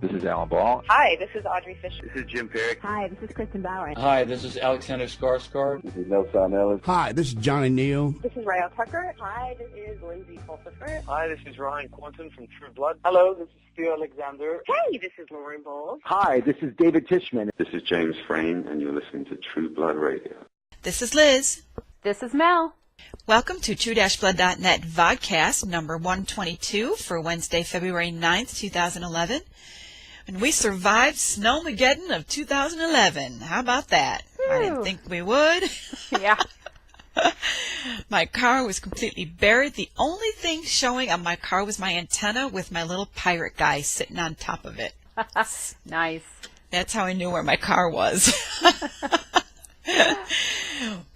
This is Alan Ball. Hi, this is Audrey Fisher. This is Jim Perry. Hi, this is Kristen Bauer. Hi, this is Alexander Skarsgård. This is Nelson Ellis. Hi, this is Johnny Neal. This is Rayo Tucker. Hi, this is Lindsay Pulsifer. Hi, this is Ryan Quanton from True Blood. Hello, this is Theo Alexander. Hey, this is Lauren Bowles. Hi, this is David Tishman. This is James Frayne, and you're listening to True Blood Radio. This is Liz. This is Mel. Welcome to True-Blood.net vodcast number 122 for Wednesday, February 9th, 2011. And we survived Snowmageddon of 2011. How about that? Whew. I didn't think we would. Yeah. My car was completely buried. The only thing showing on my car was my antenna with my little pirate guy sitting on top of it. Nice. That's how I knew where my car was.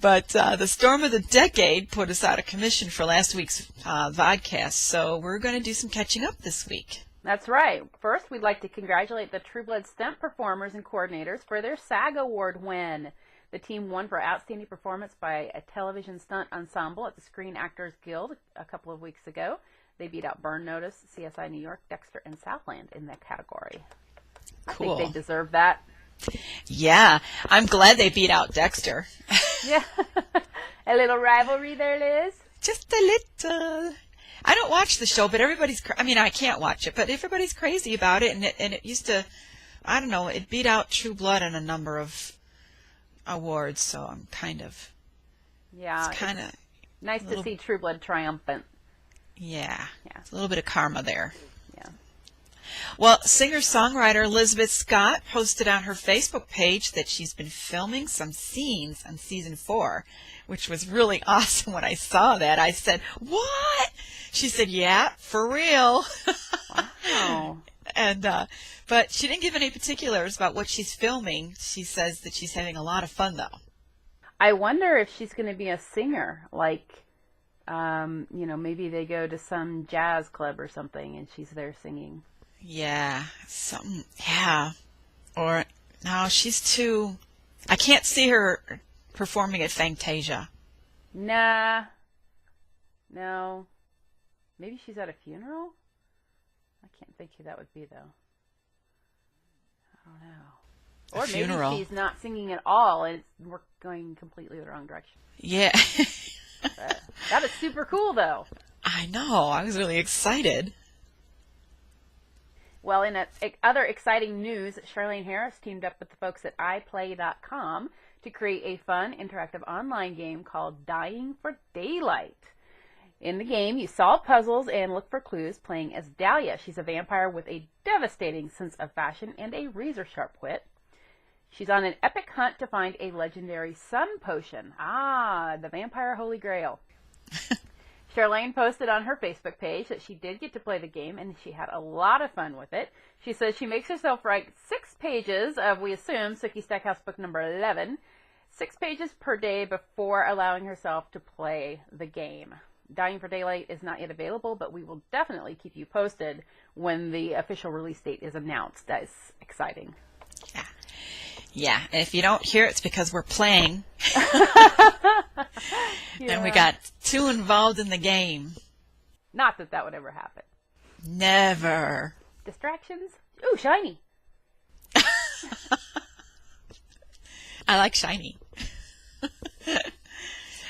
But the storm of the decade put us out of commission for last week's vodcast, so we're going to do some catching up this week. That's right. First, we'd like to congratulate the True Blood stunt performers and coordinators for their SAG Award win. The team won for Outstanding Performance by a Television Stunt Ensemble at the Screen Actors Guild a couple of weeks ago. They beat out Burn Notice, CSI New York, Dexter, and Southland in that category. Cool. I think they deserve that. Yeah, I'm glad they beat out Dexter. Yeah. A little rivalry there, Liz? Just a little. I don't watch the show, but I can't watch it, but everybody's crazy about it, and it used to, I don't know, it beat out True Blood in a number of awards, so I'm kind of, yeah, it's kind of nice to see True Blood triumphant. Yeah, it's a little bit of karma there. Yeah. Well, singer-songwriter Elizabeth Scott posted on her Facebook page that she's been filming some scenes on season 4, which was really awesome. When I saw that, I said, "What?" She said, "Yeah, for real." Wow. And but she didn't give any particulars about what she's filming. She says that she's having a lot of fun, though. I wonder if she's going to be a singer, like, maybe they go to some jazz club or something, and she's there singing. Yeah, something. Yeah, or no, she's too. I can't see her performing at Fantasia. Nah. No. Maybe she's at a funeral? I can't think who that would be, though. I don't know. Or maybe she's not singing at all, and we're going completely the wrong direction. Yeah. That is super cool, though. I know. I was really excited. Well, in other exciting news, Charlene Harris teamed up with the folks at iPlay.com to create a fun, interactive online game called Dying for Daylight. In the game, you solve puzzles and look for clues playing as Dahlia. She's a vampire with a devastating sense of fashion and a razor-sharp wit. She's on an epic hunt to find a legendary sun potion. Ah, the vampire holy grail. Charlene posted on her Facebook page that she did get to play the game, and she had a lot of fun with it. She says she makes herself write 6 pages of, we assume, Sookie Stackhouse book number 11, 6 pages per day before allowing herself to play the game. Dying for Daylight is not yet available, but we will definitely keep you posted when the official release date is announced. That is exciting. Yeah, and if you don't hear it, it's because we're playing. And we got 2 involved in the game. Not that that would ever happen. Never. Distractions? Ooh, shiny. I like shiny.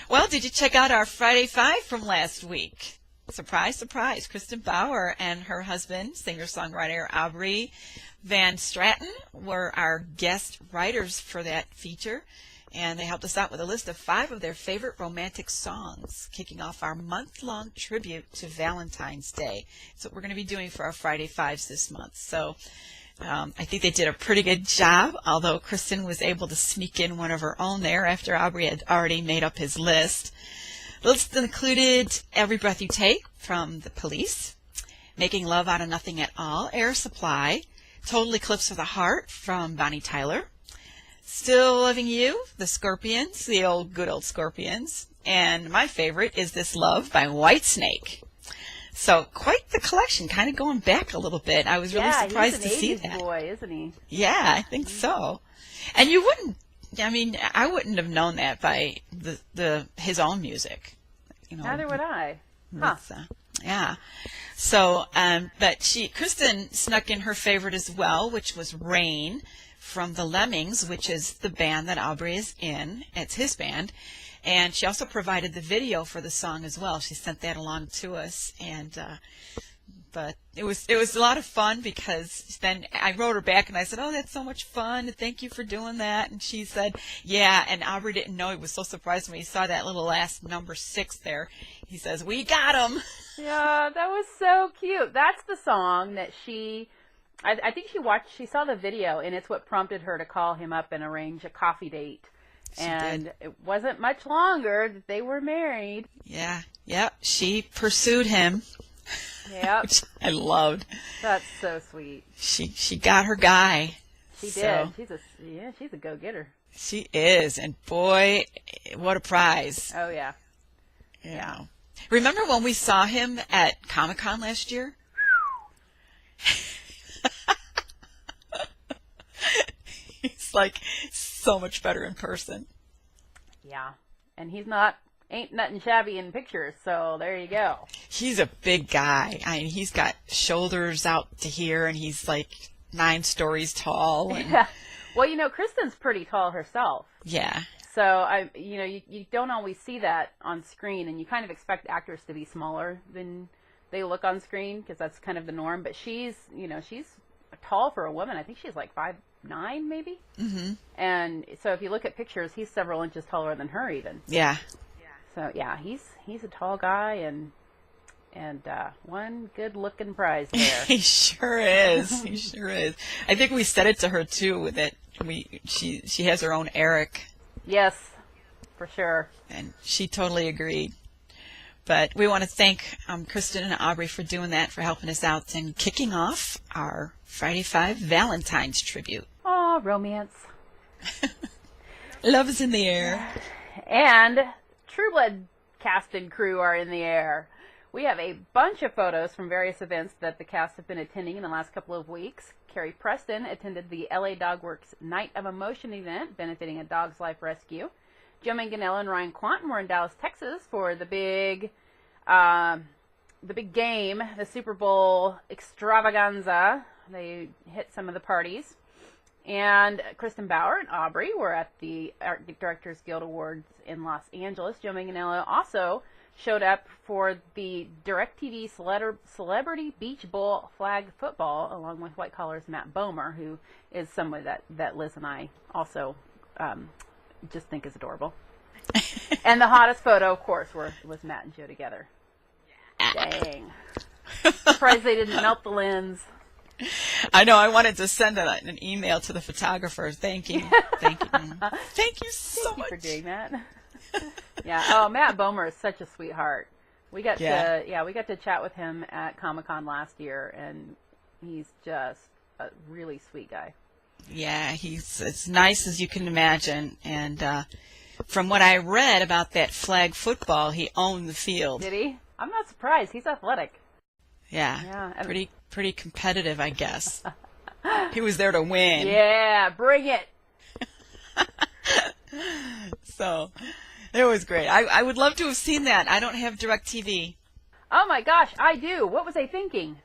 Well, did you check out our Friday 5 from last week? Surprise, surprise. Kristen Bauer and her husband, singer-songwriter Aubrey Van Straten, were our guest writers for that feature. And they helped us out with a list of 5 of their favorite romantic songs, kicking off our month-long tribute to Valentine's Day. That's what we're going to be doing for our Friday 5s this month. So I think they did a pretty good job, although Kristen was able to sneak in one of her own there after Aubrey had already made up his list. The list included Every Breath You Take from The Police, Making Love Out of Nothing at All, Air Supply, Total Eclipse of the Heart from Bonnie Tyler, Still Loving You, The Scorpions, the good old Scorpions, and my favorite is This Love by Whitesnake. So quite the collection, kind of going back a little bit. I was really surprised to see that. Yeah, he's an 80s boy, isn't he? Yeah, I think so. And you wouldn't, I wouldn't have known that by his own music. Neither would I. Huh. Yeah. So, but Kristen snuck in her favorite as well, which was Rain from the Lemmings, which is the band that Aubrey is in. It's his band. And she also provided the video for the song as well. She sent that along to us. And, but it was a lot of fun because then I wrote her back and I said, oh, that's so much fun. Thank you for doing that. And she said, yeah. And Aubrey didn't know. He was so surprised when he saw that little last number 6 there. He says, we got him. Yeah, that was so cute. That's the song that I think she saw the video, and it's what prompted her to call him up and arrange a coffee date. And it wasn't much longer that they were married. Yeah, yep. She pursued him. Yep. Which I loved. That's so sweet. She got her guy. She did. She's a go-getter. She is, and boy, what a prize. Oh yeah. Yeah. Remember when we saw him at Comic-Con last year? He's like so much better in person. Yeah. And ain't nothing shabby in pictures, so there you go. He's a big guy. I mean, he's got shoulders out to here, and he's like 9 stories tall. And... Yeah. Well, Kristen's pretty tall herself. Yeah. So you don't always see that on screen, and you kind of expect actors to be smaller than they look on screen because that's kind of the norm. But she's tall for a woman. I think she's like 5'9", maybe. Mm-hmm. And so if you look at pictures, he's several inches taller than her even. Yeah. So yeah, he's a tall guy and one good-looking prize there. He sure is. He sure is. I think we said it to her too that she has her own Eric. Yes, for sure. And she totally agreed. But we want to thank Kristen and Aubrey for doing that, for helping us out and kicking off our Friday 5 Valentine's tribute. Aw, romance. Love is in the air. And True Blood cast and crew are in the air. We have a bunch of photos from various events that the cast have been attending in the last couple of weeks. Carrie Preston attended the LA Dogworks Night of Emotion event benefiting a dog's life rescue. Joe Manganiello and Ryan Quanten were in Dallas, Texas for the big game, the Super Bowl extravaganza. They hit some of the parties. And Kristen Bauer and Aubrey were at the Art Directors Guild Awards in Los Angeles. Joe Manganiello also showed up for the DirecTV Celebrity Beach Bowl flag football, along with White Collar's Matt Bomer, who is someone that Liz and I also just think is adorable. And the hottest photo, of course, was Matt and Joe together. Dang. Surprised they didn't melt the lens. I know. I wanted to send an email to the photographer. Thank you. Thank you. Thank you so much for doing that. Yeah. Oh, Matt Bomer is such a sweetheart. We got to chat with him at Comic-Con last year, and he's just a really sweet guy. Yeah, he's as nice as you can imagine. And from what I read about that flag football, he owned the field. Did he? I'm not surprised. He's athletic. Yeah. Pretty competitive, I guess. He was there to win. Yeah, bring it. So, it was great. I would love to have seen that. I don't have DirecTV. Oh my gosh, I do. What was I thinking?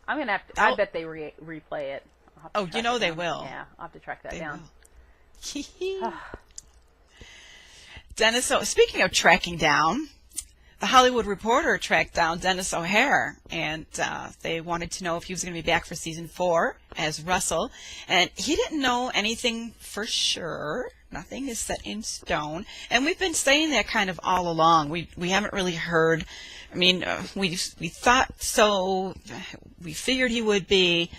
I'm gonna have to. I bet they replay it. Oh, you know they will. Yeah, I'll have to track that down. Dennis, speaking of tracking down, the Hollywood Reporter tracked down Dennis O'Hare, and they wanted to know if he was going to be back for season 4 as Russell. And he didn't know anything for sure. Nothing is set in stone. And we've been saying that kind of all along. We haven't really heard. I mean, we thought so. We figured he would be.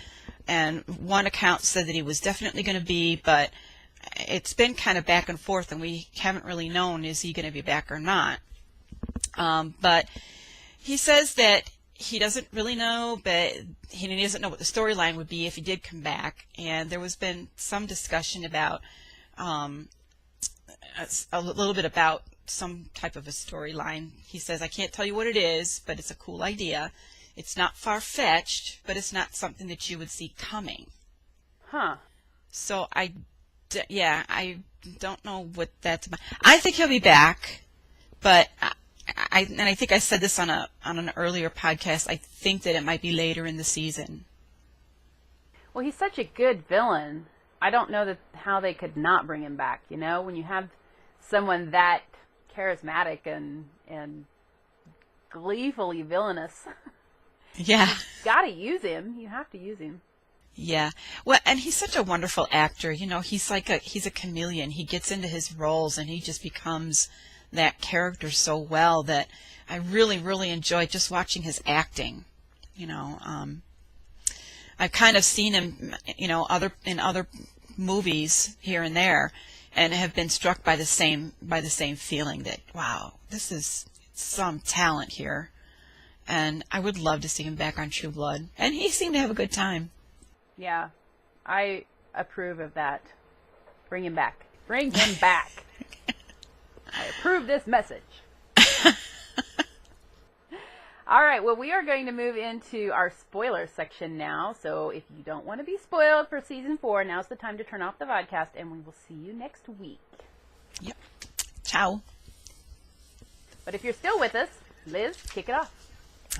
And one account said that he was definitely going to be, but it's been kind of back and forth, and we haven't really known, is he going to be back or not. But he says that he doesn't really know, but he doesn't know what the storyline would be if he did come back. And there was been some discussion about a little bit about some type of a storyline. He says, I can't tell you what it is, but it's a cool idea. It's not far-fetched, but it's not something that you would see coming. Huh. So I don't know what that's about. I think he'll be back, but I think I said this on an earlier podcast. I think that it might be later in the season. Well, he's such a good villain. I don't know how they could not bring him back. You know, when you have someone that charismatic and gleefully villainous, Yeah. you gotta use him. You have to use him. Yeah. Well, and he's such a wonderful actor. You know, he's a chameleon. He gets into his roles and he just becomes that character so well that I really, really enjoy just watching his acting. You know, I've kind of seen him, you know, in other movies here and there, and have been struck by the same feeling that, wow, this is some talent here, and I would love to see him back on True Blood. And he seemed to have a good time. Yeah, I approve of that. Bring him back. Bring him back. I approve this message. All right, well, we are going to move into our spoiler section now. So if you don't want to be spoiled for Season 4, now's the time to turn off the podcast, and we will see you next week. Yep. Ciao. But if you're still with us, Liz, kick it off.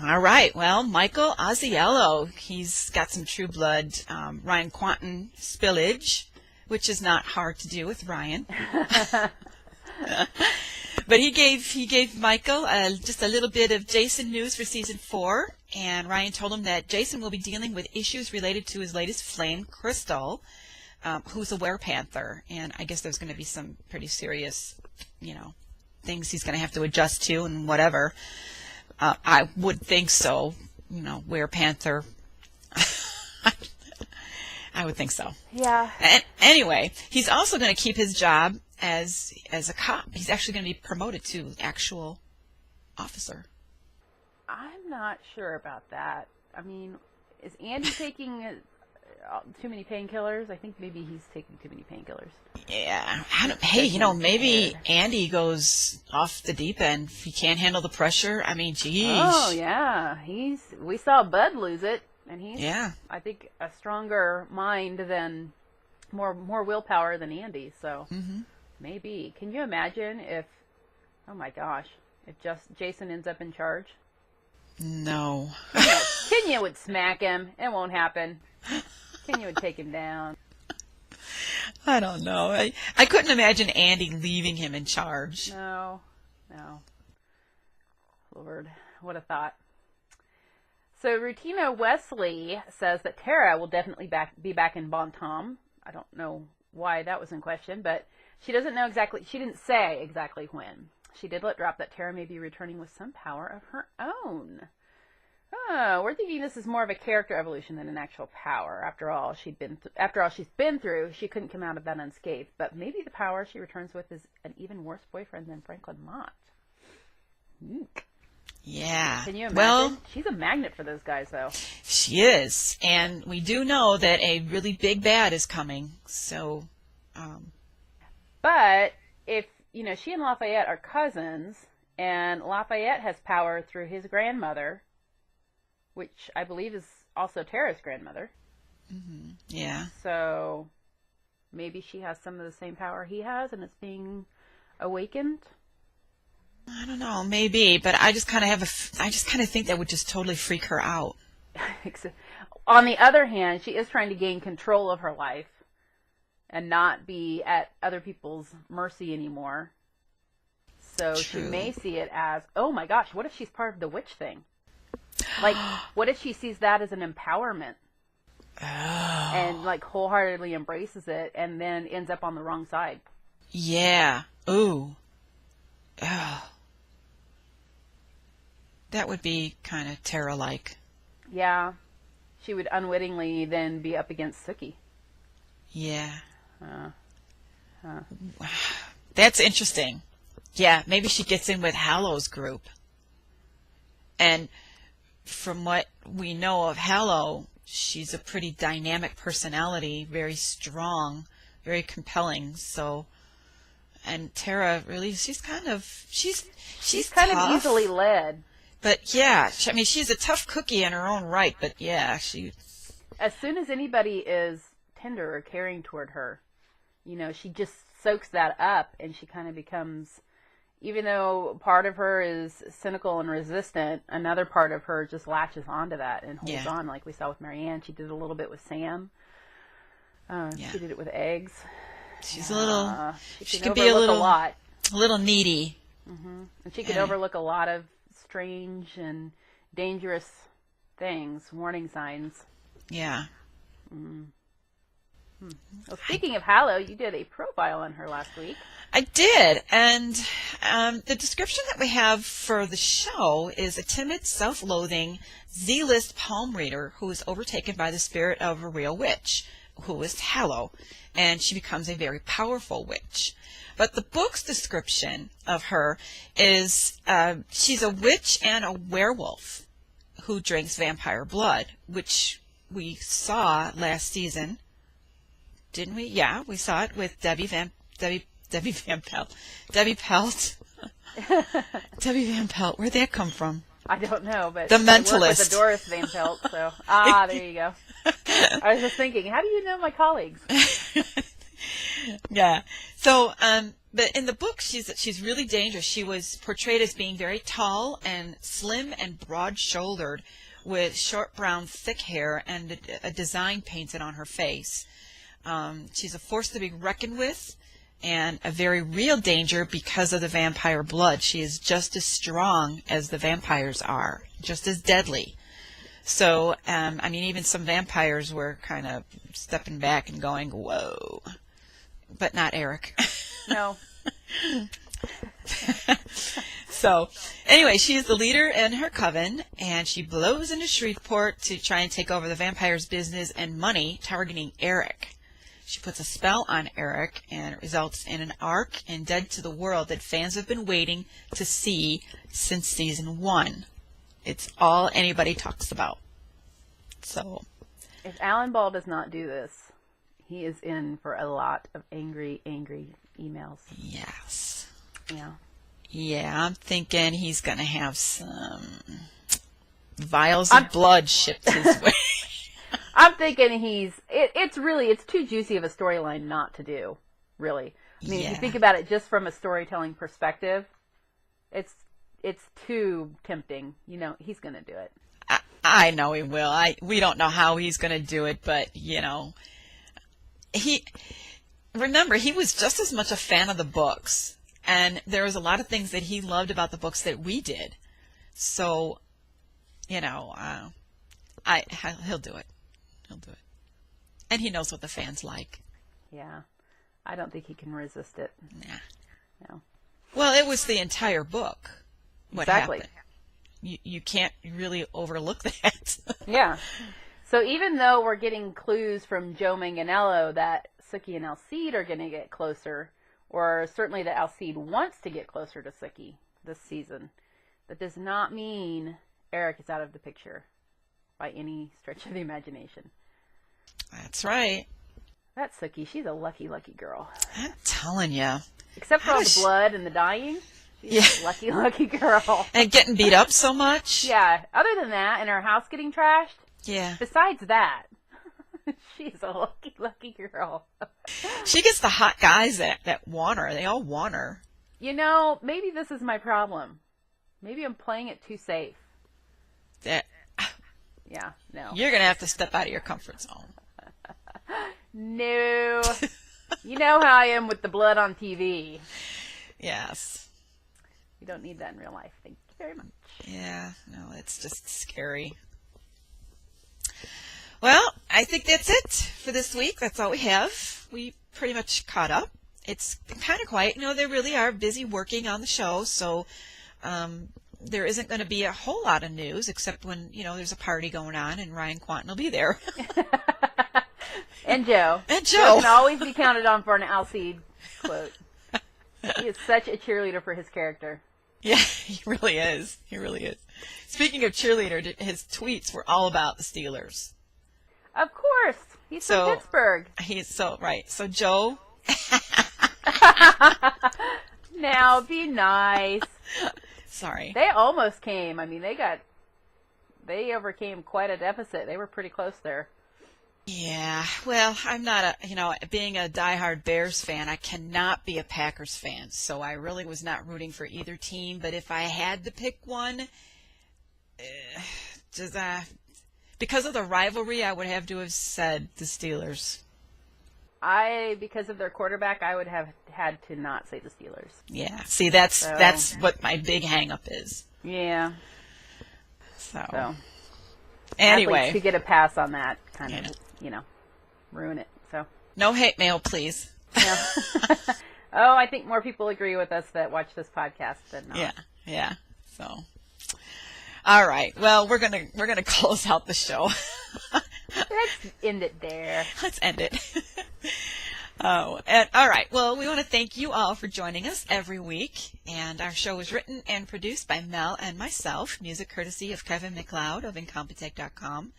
All right. Well, Michael Azziello, he's got some True Blood Ryan Quanten spillage, which is not hard to do with Ryan. But he gave Michael just a little bit of Jason news for Season 4, and Ryan told him that Jason will be dealing with issues related to his latest flame, Crystal, who's a werepanther, and I guess there's going to be some pretty serious, you know, things he's going to have to adjust to and whatever. I would think so, you know, werepanther. I would think so. Yeah. And anyway, he's also going to keep his job as a cop. He's actually going to be promoted to actual officer. I'm not sure about that. I mean, is Andy taking too many painkillers? I think maybe he's taking too many painkillers. Yeah. Hey, you know, maybe Andy goes off the deep end. If he can't handle the pressure, I mean, geez. Oh, yeah. We saw Bud lose it, and he's, I think, a stronger mind than, more willpower than Andy, so maybe. Can you imagine if, oh my gosh, if Jason ends up in charge? No. Kenya would smack him. It won't happen. Kenya would take him down. I don't know. I couldn't imagine Andy leaving him in charge. No. Lord, what a thought. So Rutina Wesley says that Tara will definitely be back in Bon Tom. I don't know why that was in question, but she doesn't know exactly. She didn't say exactly when. She did let drop that Tara may be returning with some power of her own. Oh, we're thinking this is more of a character evolution than an actual power. After all she's been through, she couldn't come out of that unscathed. But maybe the power she returns with is an even worse boyfriend than Franklin Mott. Eek. Yeah. Can you imagine? Well, she's a magnet for those guys, though. She is, and we do know that a really big bad is coming. So, But if she and Lafayette are cousins, and Lafayette has power through his grandmother, which I believe is also Tara's grandmother. Mm-hmm. Yeah. So maybe she has some of the same power he has, and it's being awakened. I don't know, maybe, but I just kind of think that would just totally freak her out. On the other hand, she is trying to gain control of her life and not be at other people's mercy anymore. So True. She may see it as, oh my gosh, what if she's part of the witch thing? Like, what if she sees that as an empowerment? Oh. And like wholeheartedly embraces it and then ends up on the wrong side? Yeah. Ooh. Oh. That would be kind of Tara-like. Yeah. She would unwittingly then be up against Sookie. Yeah. That's interesting. Yeah, maybe she gets in with Hallow's group. And from what we know of Hallow, she's a pretty dynamic personality, very strong, very compelling. So, and Tara really, she's kind of kind of easily led. But yeah, I mean, she's a tough cookie in her own right. But yeah, as soon as anybody is tender or caring toward her, she just soaks that up, and she kind of becomes even though part of her is cynical and resistant, another part of her just latches onto that and holds on, like we saw with Marianne. She did a little bit with Sam. She did it with eggs. She's a little. She can be a lot. little needy. Mm-hmm. And she could overlook a lot of strange and dangerous things, warning signs. Yeah. Well, speaking of Hallow, you did a profile on her last week. I did, and the description that we have for the show is a timid, self-loathing, Z-list palm reader who is overtaken by the spirit of a real witch, who is Hallow, and she becomes a very powerful witch. But the book's description of her is she's a witch and a werewolf who drinks vampire blood, which we saw last season. Didn't we? Yeah, we saw it with Debbie Pelt. Debbie Van Pelt. Where'd that come from? I don't know, but the I Mentalist. work with the Doris Van Pelt, so there you go. I was just thinking, how do you know my colleagues? Yeah. So, but in the book, she's really dangerous. She was portrayed as being very tall and slim and broad-shouldered, with short brown thick hair and a design painted on her face. She's a force to be reckoned with, and a very real danger because of the vampire blood. She is just as strong as the vampires are, just as deadly. So, I mean, even some vampires were kind of stepping back and going, whoa. But not Eric. No. So, anyway, she is the leader in her coven, and she blows into Shreveport to try and take over the vampires' business and money, targeting Eric. She puts a spell on Eric, and it results in an arc and Dead to the World that fans have been waiting to see since season 1. It's all anybody talks about. So, if Alan Ball does not do this, he is in for a lot of angry emails. Yes. Yeah. Yeah, I'm thinking he's going to have some vials of blood shipped his way. I'm thinking it's too juicy of a storyline not to do, really. I mean, if you think about it just from a storytelling perspective, it's too tempting. You know, he's going to do it. I know he will. We don't know how he's going to do it, but, you know, remember, he was just as much a fan of the books, and there was a lot of things that he loved about the books that we did. So, you know, he'll do it. He'll do it. And he knows what the fans like. Yeah. I don't think he can resist it. Nah. No. Well, it was the entire book. What exactly. happened. You can't really overlook that. Yeah. So even though we're getting clues from Joe Manganiello that Sookie and Alcide are going to get closer, or certainly that Alcide wants to get closer to Sookie this season, that does not mean Eric is out of the picture by any stretch of the imagination. That's right. That's Sookie. She's a lucky, lucky girl. I'm telling you. Except for all the blood and the dying. She's a lucky, lucky girl. And getting beat up so much. Yeah. Other than that, and her house getting trashed. Yeah. Besides that, she's a lucky, lucky girl. She gets the hot guys that want her. They all want her. You know, maybe this is my problem. Maybe I'm playing it too safe. Yeah, no. You're going to have to step out of your comfort zone. No. You know how I am with the blood on TV. Yes. You don't need that in real life. Thank you very much. Yeah, no, it's just scary. Well, I think that's it for this week. That's all we have. We pretty much caught up. It's kind of quiet. You know, they really are busy working on the show, so there isn't going to be a whole lot of news except when, you know, there's a party going on and Ryan Quanten will be there. And Joe. And Joe. Joe can always be counted on for an Alcide quote. He is such a cheerleader for his character. Yeah, he really is. He really is. Speaking of cheerleader, his tweets were all about the Steelers. Of course. He's from Pittsburgh. He's so right. So Joe. Now be nice. Sorry. They almost came. I mean, they overcame quite a deficit. They were pretty close there. Yeah, well, I'm not being a diehard Bears fan, I cannot be a Packers fan. So I really was not rooting for either team. But if I had to pick one, just because of the rivalry, I would have to have said the Steelers. Because of their quarterback, I would have had to not say the Steelers. Yeah, see, that's what my big hang-up is. Yeah. So. Anyway. Athletes who get a pass on that kind of, ruin it. So. No hate mail, please. No. Oh, I think more people agree with us that watch this podcast than not. Yeah. So. All right. Well, we're gonna close out the show. Let's end it there. Let's end it. All right. Well, we want to thank you all for joining us every week. And our show is written and produced by Mel and myself. Music courtesy of Kevin MacLeod of Incompetech.com.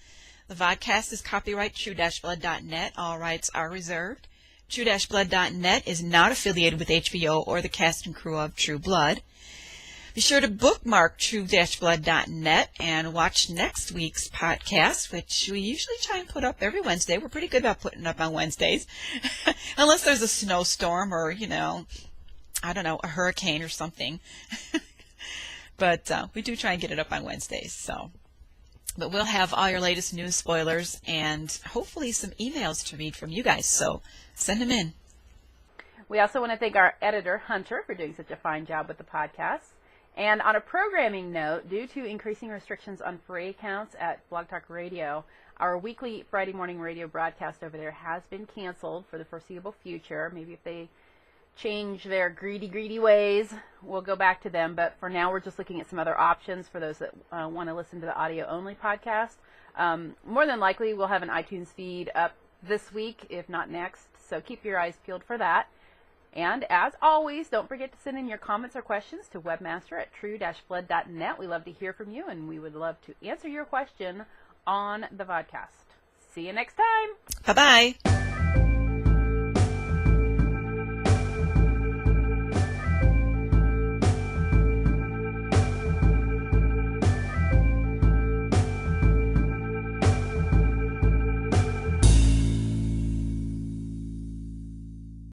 The vodcast is copyright True-Blood.net. All rights are reserved. True-Blood.net is not affiliated with HBO or the cast and crew of True Blood. Be sure to bookmark True-Blood.net and watch next week's podcast, which we usually try and put up every Wednesday. We're pretty good about putting it up on Wednesdays. Unless there's a snowstorm or, I don't know, a hurricane or something. But we do try and get it up on Wednesdays. But we'll have all your latest news spoilers and hopefully some emails to read from you guys. So send them in. We also want to thank our editor, Hunter, for doing such a fine job with the podcast. And on a programming note, due to increasing restrictions on free accounts at Blog Talk Radio, our weekly Friday morning radio broadcast over there has been canceled for the foreseeable future. Maybe if they change their greedy ways, we'll go back to them. But for now, we're just looking at some other options for those that want to listen to the audio-only podcast. More than likely, we'll have an iTunes feed up this week, if not next. So keep your eyes peeled for that. And as always, don't forget to send in your comments or questions to webmaster@true-blood.net. We love to hear from you, and we would love to answer your question on the podcast. See you next time. Bye-bye.